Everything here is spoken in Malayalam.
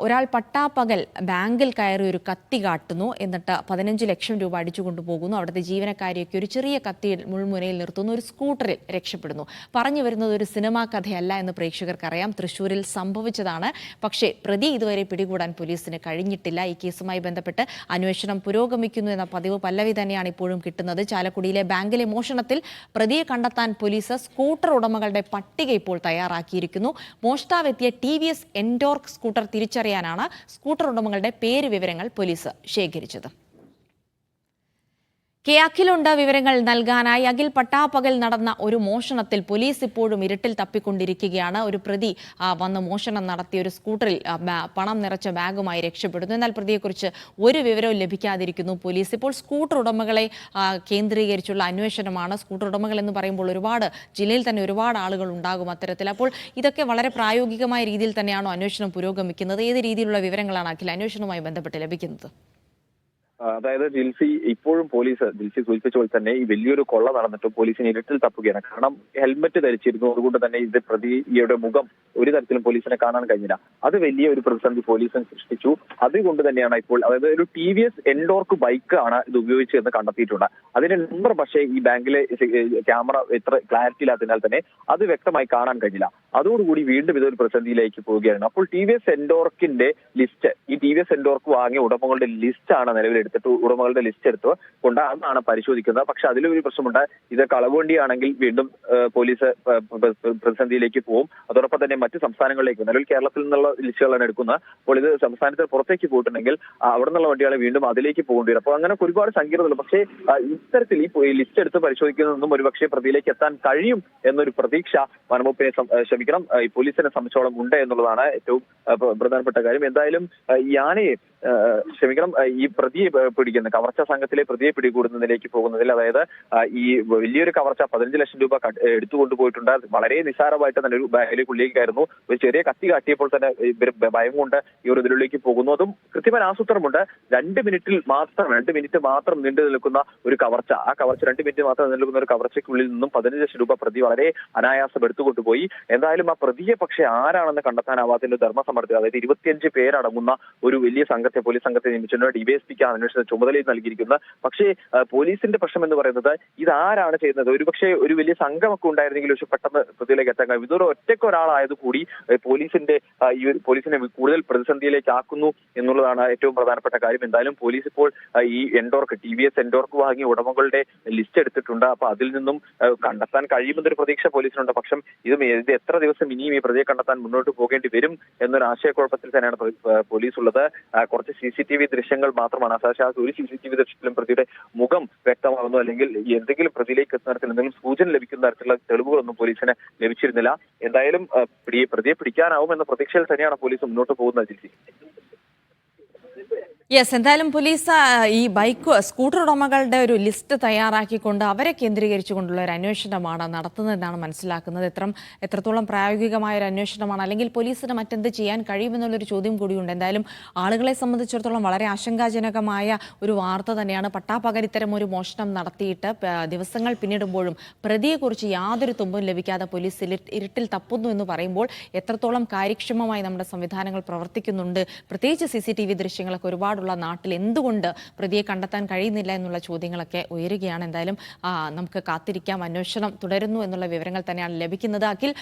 ഒരാൾ പട്ടാപ്പകൽ ബാങ്കിൽ കയറി ഒരു കത്തി കാട്ടുന്നു, എന്നിട്ട് 15 ലക്ഷം രൂപ അടിച്ചുകൊണ്ടു പോകുന്നു. അവിടുത്തെ ജീവനക്കാരിയൊക്കെ ഒരു ചെറിയ കത്തിയിൽ മുൾമുനയിൽ നിർത്തുന്നു, ഒരു സ്കൂട്ടറിൽ രക്ഷപ്പെടുന്നു. പറഞ്ഞു വരുന്നത് ഒരു സിനിമാ കഥയല്ല എന്ന് പ്രേക്ഷകർക്കറിയാം. തൃശ്ശൂരിൽ സംഭവിച്ചതാണ്. പക്ഷേ പ്രതി ഇതുവരെ പിടികൂടാൻ പോലീസിന് കഴിഞ്ഞിട്ടില്ല. ഈ കേസുമായി ബന്ധപ്പെട്ട് അന്വേഷണം പുരോഗമിക്കുന്നു എന്ന പതിവ് പല്ലവി തന്നെയാണ് ഇപ്പോഴും കിട്ടുന്നത്. ചാലക്കുടിയിലെ ബാങ്കിലെ മോഷണത്തിൽ പ്രതിയെ കണ്ടെത്താൻ പോലീസ് സ്കൂട്ടർ ഉടമകളുടെ പട്ടിക ഇപ്പോൾ തയ്യാറാക്കിയിരിക്കുന്നു. മോഷ്ടാവെത്തിയ TVS എൻഡോർക്ക് സ്കൂട്ടർ തിരിച്ചറിയാനാണ് സ്കൂട്ടർ ഉടമകളുടെ പേര് വിവരങ്ങൾ പോലീസ് ശേഖരിച്ചത്. അഖിലുണ്ട് വിവരങ്ങൾ നൽകാനായി. അഖിൽ, പട്ടാപ്പകൽ നടന്ന ഒരു മോഷണത്തിൽ പോലീസ് ഇപ്പോഴും ഇരുട്ടിൽ തപ്പിക്കൊണ്ടിരിക്കുകയാണ്. ഒരു പ്രതി വന്ന് മോഷണം നടത്തിയ ഒരു സ്കൂട്ടറിൽ പണം നിറച്ച ബാഗുമായി രക്ഷപ്പെടുന്നു. എന്നാൽ പ്രതിയെക്കുറിച്ച് ഒരു വിവരവും ലഭിക്കാതിരിക്കുന്നു പോലീസ്. ഇപ്പോൾ സ്കൂട്ടർ ഉടമകളെ കേന്ദ്രീകരിച്ചുള്ള അന്വേഷണമാണ്. സ്കൂട്ടർ ഉടമകൾ എന്ന് പറയുമ്പോൾ ജില്ലയിൽ തന്നെ ഒരുപാട് ആളുകൾ ഉണ്ടാകും അത്തരത്തിൽ. അപ്പോൾ ഇതൊക്കെ വളരെ പ്രായോഗികമായ രീതിയിൽ തന്നെയാണോ അന്വേഷണം പുരോഗമിക്കുന്നത്? ഏത് രീതിയിലുള്ള വിവരങ്ങളാണ് അഖിൽ അന്വേഷണവുമായി ബന്ധപ്പെട്ട് ലഭിക്കുന്നത്? അതായത് ഇപ്പോഴും ജിൽസി സൂചിപ്പിച്ച പോലെ തന്നെ ഈ വലിയൊരു കൊള്ള നടന്നിട്ടും പോലീസിന് ഇരുട്ടിൽ തപ്പുകയാണ്. കാരണം ഹെൽമറ്റ് ധരിച്ചിരുന്നു, അതുകൊണ്ട് തന്നെ ഇത് പ്രതിയുടെ മുഖം ഒരു തരത്തിലും പോലീസിനെ കാണാൻ കഴിഞ്ഞില്ല. അത് വലിയ ഒരു പ്രതിസന്ധി പോലീസിന് സൃഷ്ടിച്ചു. അതുകൊണ്ട് തന്നെയാണ് ഇപ്പോൾ, അതായത് ഒരു TVS എൻഡോർക്ക് ബൈക്ക് ആണ് ഇത് ഉപയോഗിച്ചതെന്ന് കണ്ടെത്തിയിട്ടുണ്ട്. അതിന്റെ നമ്പർ പക്ഷേ ഈ ബാങ്കിലെ ക്യാമറ എത്ര ക്ലാരിറ്റി ഇല്ലാത്തതിനാൽ തന്നെ അത് വ്യക്തമായി കാണാൻ കഴിഞ്ഞില്ല. അതോടുകൂടി വീണ്ടും ഇതൊരു പ്രതിസന്ധിയിലേക്ക് പോവുകയാണ്. അപ്പോൾ TVS എൻഡോർക്കിന്റെ ലിസ്റ്റ്, ഈ TVS എൻഡോർക്ക് വാങ്ങിയ ഉടമകളുടെ ലിസ്റ്റ് ആണ് നിലവിലെടുത്തത്. ഉടമകളുടെ ലിസ്റ്റ് എടുത്ത് കൊണ്ട് അതാണ് പരിശോധിക്കുന്നത്. പക്ഷെ അതിലൊരു പ്രശ്നമുണ്ട്. ഇത് കളവുവണ്ടിയാണെങ്കിൽ വീണ്ടും പോലീസ് പ്രതിസന്ധിയിലേക്ക് പോകും. അതോടൊപ്പം തന്നെ മറ്റ് സംസ്ഥാനങ്ങളിലേക്ക്, നിലവിൽ കേരളത്തിൽ നിന്നുള്ള ലിസ്റ്റുകളാണ് എടുക്കുന്നത്. അപ്പോൾ ഇത് സംസ്ഥാനത്തിന് പുറത്തേക്ക് പോയിട്ടുണ്ടെങ്കിൽ അവിടെ നിന്നുള്ള വണ്ടികളെ വീണ്ടും അതിലേക്ക് പോകേണ്ടി വരും. അപ്പോൾ അങ്ങനെ ഒരുപാട് സങ്കീർണതകൾ. പക്ഷേ ഇത്തരത്തിൽ ഈ ലിസ്റ്റ് എടുത്ത് പരിശോധിക്കുന്നതൊന്നും ഒരുപക്ഷെ പ്രതിയിലേക്ക് എത്താൻ കഴിയും എന്നൊരു പ്രതീക്ഷ വനംവകുപ്പിനെ ഈ പോലീസിനെ സംബന്ധിച്ചോളം ഉണ്ട് എന്നുള്ളതാണ് ഏറ്റവും പ്രധാനപ്പെട്ട കാര്യം. എന്തായാലും ഈ പ്രതിയെ പിടിക്കുന്ന കവർച്ച സംഘത്തിലെ പ്രതിയെ പിടികൂടുന്നതിലേക്ക് പോകുന്നതിൽ, അതായത് ഈ വലിയൊരു കവർച്ച 15 ലക്ഷം രൂപ എടുത്തുകൊണ്ടുപോയിട്ടുണ്ട്. വളരെ നിസ്സാരമായിട്ട് തന്നെ ഒരു ബാഗിലേക്ക് ഉള്ളിലേക്കായിരുന്നു. ഒരു ചെറിയ കത്തി കാട്ടിയപ്പോൾ തന്നെ ഭയം കൊണ്ട് ഈ ഒരു ഇതിലേക്ക് പോകുന്നു. അതും കൃത്യമായ ആസൂത്രണമുണ്ട്. 2 മിനിറ്റ് മാത്രം നീണ്ടു നിൽക്കുന്ന ഒരു കവർച്ച. ആ കവർച്ച 2 മിനിറ്റ് മാത്രം നിൽക്കുന്ന ഒരു കവർച്ചയ്ക്കുള്ളിൽ നിന്നും 15 ലക്ഷം രൂപ പ്രതി വളരെ അനായാസം എടുത്തുകൊണ്ടുപോയി. എന്തായാലും ആ പ്രതിയെ പക്ഷേ ആരാണെന്ന് കണ്ടെത്താനാവാത്തതിന്റെ ധർമ്മസമ്മർദ്ദം, അതായത് 25 പേരടങ്ങുന്ന ഒരു വലിയ പോലീസ് സംഘത്തെ നിയമിച്ചിട്ടുണ്ട്. DYSPക്ക് അന്വേഷണ ചുമതലയിൽ നൽകിയിരിക്കുന്നത്. പക്ഷേ പോലീസിന്റെ പ്രശ്നം എന്ന് പറയുന്നത് ഇതാരാണ് ചെയ്യുന്നത്? ഒരുപക്ഷെ ഒരു വലിയ സംഘമൊക്കെ ഉണ്ടായിരുന്നെങ്കിൽ പക്ഷെ പെട്ടെന്ന് പ്രതിയിലേക്ക് എത്താൻ കഴിയും. ഇതൊരു ഒറ്റയ്ക്കൊരാളായത് കൂടി പോലീസിനെ കൂടുതൽ പ്രതിസന്ധിയിലേക്ക് ആക്കുന്നു എന്നുള്ളതാണ് ഏറ്റവും പ്രധാനപ്പെട്ട കാര്യം. എന്തായാലും പോലീസ് ഇപ്പോൾ ഈ TVS എൻഡോർക്ക് വാങ്ങിയ ഉടമകളുടെ ലിസ്റ്റ് എടുത്തിട്ടുണ്ട്. അപ്പൊ അതിൽ നിന്നും കണ്ടെത്താൻ കഴിയുമെന്നൊരു പ്രതീക്ഷ പോലീസിനുണ്ട്. പക്ഷെ ഇത് എത്ര ദിവസം ഇനിയും ഈ പ്രതിയെ കണ്ടെത്താൻ മുന്നോട്ട് പോകേണ്ടി വരും എന്നൊരു ആശയക്കുഴപ്പത്തിൽ തന്നെയാണ് പോലീസ് ഉള്ളത്. കുറച്ച് CCTV ദൃശ്യങ്ങൾ മാത്രമാണ്. ഒരു CCTV ദൃശ്യത്തിലും പ്രതിയുടെ മുഖം വ്യക്തമാകുന്നു, അല്ലെങ്കിൽ എന്തെങ്കിലും പ്രതിയിലേക്ക് എത്തുന്ന തരത്തിൽ എന്തെങ്കിലും സൂചന ലഭിക്കുന്ന തരത്തിലുള്ള തെളിവുകളൊന്നും പോലീസിന് ലഭിച്ചിരുന്നില്ല. എന്തായാലും പ്രതിയെ പിടിക്കാനാവുമെന്ന പ്രതീക്ഷയിൽ തന്നെയാണ് പോലീസ് മുന്നോട്ട് പോകുന്നത്. ജിൽസി, എന്തായാലും പോലീസ് ഈ സ്കൂട്ടർ ഉടമകളുടെ ഒരു ലിസ്റ്റ് തയ്യാറാക്കിക്കൊണ്ട് അവരെ കേന്ദ്രീകരിച്ചുകൊണ്ടുള്ള ഒരു അന്വേഷണമാണ് നടത്തുന്നതെന്നാണ് മനസ്സിലാക്കുന്നത്. എത്രത്തോളം പ്രായോഗികമായ ഒരു അന്വേഷണമാണ്, അല്ലെങ്കിൽ പോലീസിന് മറ്റെന്ത് ചെയ്യാൻ കഴിയുമെന്നുള്ളൊരു ചോദ്യം കൂടിയുണ്ട്. എന്തായാലും ആളുകളെ സംബന്ധിച്ചിടത്തോളം വളരെ ആശങ്കാജനകമായ ഒരു വാർത്ത തന്നെയാണ്. പട്ടാപ്പകൽ ഇത്തരം ഒരു മോഷണം നടത്തിയിട്ട് ദിവസങ്ങൾ പിന്നിടുമ്പോഴും പ്രതിയെക്കുറിച്ച് യാതൊരു തുമ്പും ലഭിക്കാതെ പോലീസ് ഇരുട്ടിൽ തപ്പുന്നു എന്ന് പറയുമ്പോൾ എത്രത്തോളം കാര്യക്ഷമമായി നമ്മുടെ സംവിധാനങ്ങൾ പ്രവർത്തിക്കുന്നുണ്ട്, പ്രത്യേകിച്ച് CCTV ദൃശ്യങ്ങളൊക്കെ ഒരുപാടുള്ള നാട്ടിൽ എന്തുകൊണ്ട് പ്രതിയെ കണ്ടെത്താൻ കഴിയുന്നില്ല എന്നുള്ള ചോദ്യങ്ങളൊക്കെ ഉയരുകയാണ്. എന്തായാലും നമുക്ക് കാത്തിരിക്കാം. അന്വേഷണം തുടരുന്നു എന്നുള്ള വിവരങ്ങൾ തന്നെയാണ് ലഭിക്കുന്നത്. അഖിൽ.